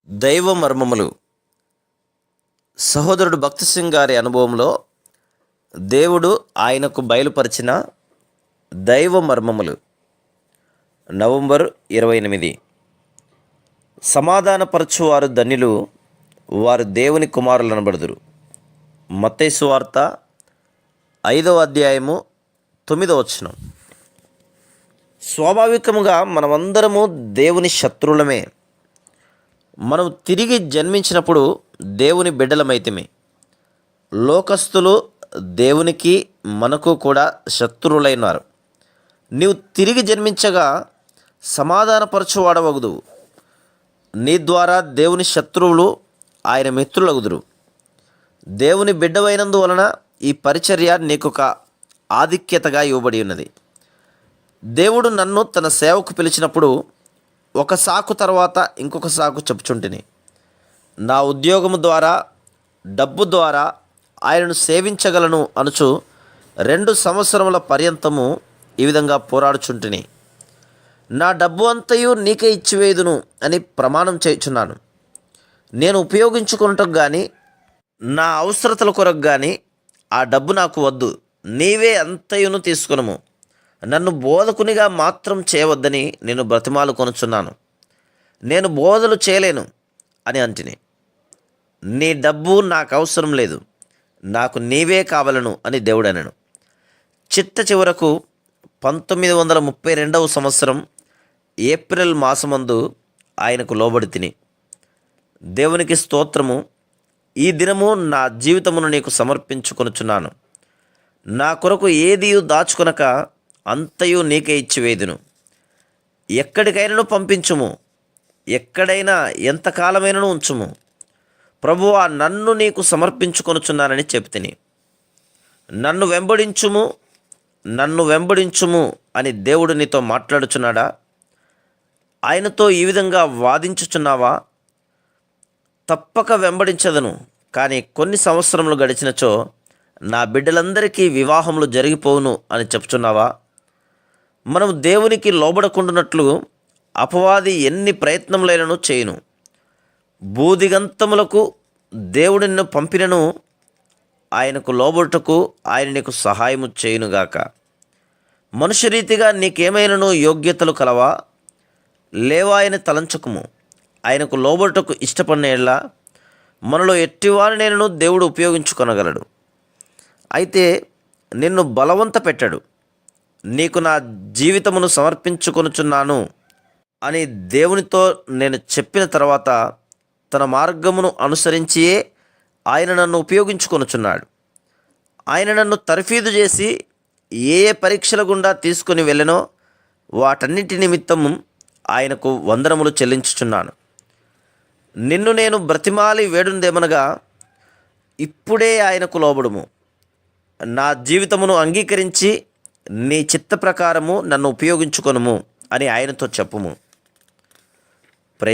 దైవ మర్మములు. సహోదరుడు భక్తి సింగ్ గారి అనుభవంలో దేవుడు ఆయనకు బయలుపరిచిన దైవ మర్మములు. నవంబర్ 28. సమాధానపరచువారు ధన్యులు, వారు దేవుని కుమారులు అనబడుదురు. మత్తయి సువార్త 5వ అధ్యాయము 9వ వచనం. స్వాభావికముగా మనమందరము దేవుని శత్రువులమే. మనం తిరిగి జన్మించినప్పుడు దేవుని బిడ్డలమైతిమి. లోకస్తులు దేవునికి మనకు కూడా శత్రువులైనారు. నీవు తిరిగి జన్మించగా సమాధానపరచువాడవగుదువు. నీ ద్వారా దేవుని శత్రువులు ఆయన మిత్రులగుదురు. దేవుని బిడ్డవైనందువలన ఈ పరిచర్య నీకొక ఆధిక్యతగా ఇవ్వబడి ఉన్నది. దేవుడు నన్ను తన సేవకు పిలిచినప్పుడు ఒక సాకు తర్వాత ఇంకొక సాకు చెప్పుచుంటిని. నా ఉద్యోగము ద్వారా, డబ్బు ద్వారా ఆయనను సేవించగలను అనుచు 2 సంవత్సరముల పర్యంతము ఈ విధంగా పోరాడుచుంటిని. నా డబ్బు అంతయు నీకే ఇచ్చివేయుదును అని ప్రమాణం చేయుచున్నాను. నేను ఉపయోగించుకున్నటకు కానీ, నా అవసరతల కొరకు కానీ ఆ డబ్బు నాకు వద్దు. నీవే అంతయును తీసుకునము. నన్ను బోధకునిగా మాత్రం చేయవద్దని నేను బ్రతిమాలు కొనుచున్నాను. నేను బోధలు చేయలేను అని అంటిని. నీ డబ్బు నాకు అవసరం లేదు, నాకు నీవే కావలను అని దేవుడు అనెను. చిట్ట చివరకు 1932వ సంవత్సరం ఏప్రిల్ మాసమందు ఆయనకు లోబడి తిని, దేవునికి స్తోత్రము, ఈ దినము నా జీవితమును నీకు సమర్పించుకొనుచున్నాను. నా కొరకు ఏదియు దాచుకొనక అంతయు నీకే ఇచ్చివేదును. ఎక్కడికైనాను పంపించుము, ఎక్కడైనా ఎంతకాలమైనను ఉంచుము. ప్రభువా, నన్ను నీకు సమర్పించుకొనుచున్నానని చెప్తిని. నన్ను వెంబడించుము, నన్ను వెంబడించుము అని దేవుడు నీతో మాట్లాడుచున్నాడా? ఆయనతో ఈ విధంగా వాదించుచున్నావా? తప్పక వెంబడించదను, కానీ కొన్ని సంవత్సరములు గడిచినచో నా బిడ్డలందరికీ వివాహములు జరిగిపోవును అని చెప్తున్నావా? మనం దేవునికి లోబడకుండానట్లు అపవాది ఎన్ని ప్రయత్నములైనను చేయును. భూదిగంతములకు దేవుడు నిన్ను పంపినను ఆయనకు లోబడుటకు ఆయన నీకు సహాయము చేయునుగాక. మనుష్యరీతిగా నీకేమైనను యోగ్యతలు కలవా? లేవా అని తలంచకుము. ఆయనకు లోబడుటకు ఇష్టపడిన యెడల మనలో ఎట్టివారినైనను దేవుడు ఉపయోగించుకొనగలడు. అయితే నిన్ను బలవంత పెట్టాడు. నీకు నా జీవితమును సమర్పించుకొనుచున్నాను అని దేవునితో నేను చెప్పిన తర్వాత తన మార్గమును అనుసరించియే ఆయన నన్ను ఉపయోగించుకొనుచున్నాడు. ఆయన నన్ను తర్ఫీదు చేసి ఏ ఏ పరీక్షల గుండా తీసుకొని వెళ్ళనో వాటన్నిటి నిమిత్తము ఆయనకు వందనములు చెల్లించుచున్నాను. నిన్ను నేను బ్రతిమాలి వేడుందేమనగా, ఇప్పుడే ఆయనకు లోబడుము. నా జీవితమును అంగీకరించి నీ చిత్త ప్రకారము నన్ను ఉపయోగించుకొనుము అని ఆయనతో చెప్పుము.